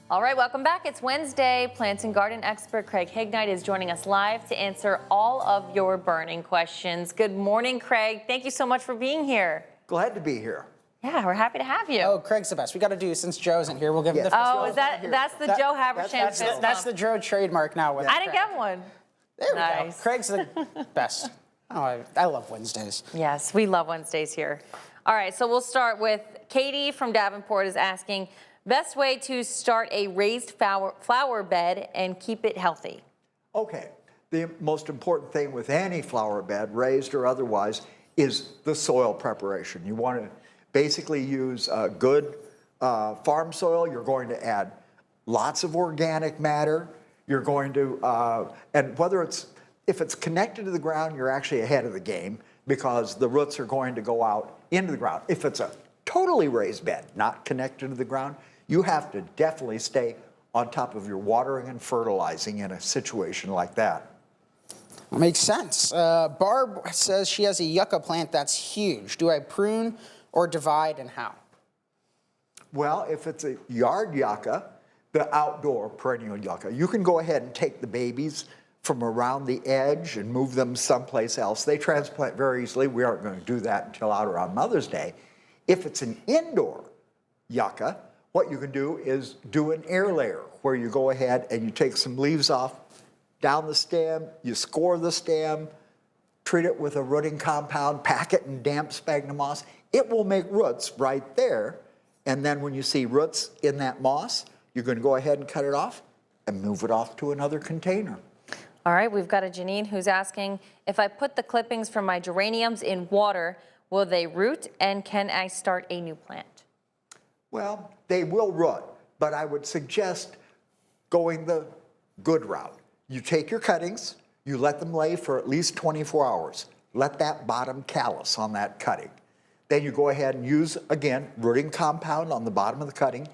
All right, welcome back. It's Wednesday. Plant and garden expert Craig Hignight is joining us live to answer all of your burning questions. Good morning, Craig. Thank you so much for being here. Glad to be here. Yeah, we're happy to have you. Oh, Craig's the best. We got to do, since Joe isn't here, we'll give him the Oh, is that's the Joe Habersham fist bump. That's the Joe trademark now. With I didn't get one. There we Nice. go. Craig's the best. Oh, I love Wednesdays. Yes, we love Wednesdays here. All right, so we'll start with Katie from Davenport is asking, best way to start a raised flower bed and keep it healthy? Okay, the most important thing with any flower bed, raised or otherwise, is the soil preparation. You want to basically use good farm soil. You're going to add lots of organic matter. You're going to, and if it's connected to the ground, you're actually ahead of the game because the roots are going to go out into the ground. If it's a totally raised bed, not connected to the ground, you have to definitely stay on top of your watering and fertilizing in a situation like that. Makes sense. Barb says she has a yucca plant that's huge. Do I prune or divide, and how? Well, if it's a yard yucca, the outdoor perennial yucca, you can go ahead and take the babies from around the edge and move them someplace else. They transplant very easily. We aren't going to do that until out around Mother's Day. If it's an indoor yucca, what you can do is do an air layer where you go ahead and you take some leaves off down the stem, you score the stem, treat it with a rooting compound, pack it in damp sphagnum moss. It will make roots right there. And then when you see roots in that moss, you're going to go ahead and cut it off and move it off to another container. All right, we've got a Janine who's asking, if I put the clippings from my geraniums in water, will they root, and can I start a new plant? Well, they will root, but I would suggest going the good route. You take your cuttings, you let them lay for at least 24 hours. Let that bottom callus on that cutting. Then you go ahead and use, again, rooting compound on the bottom of the cutting,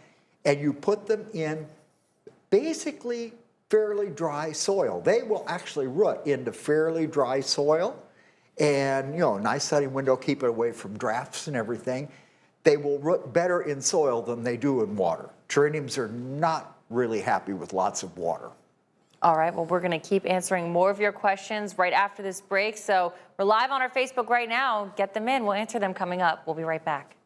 and you put them in basically fairly dry soil. They will actually root into fairly dry soil, and nice sunny window, keep it away from drafts and everything. They will root better in soil than they do in water. Geraniums are not really happy with lots of water. All right, well, we're going to keep answering more of your questions right after this break. So we're live on our Facebook right now. Get them in. We'll answer them coming up. We'll be right back.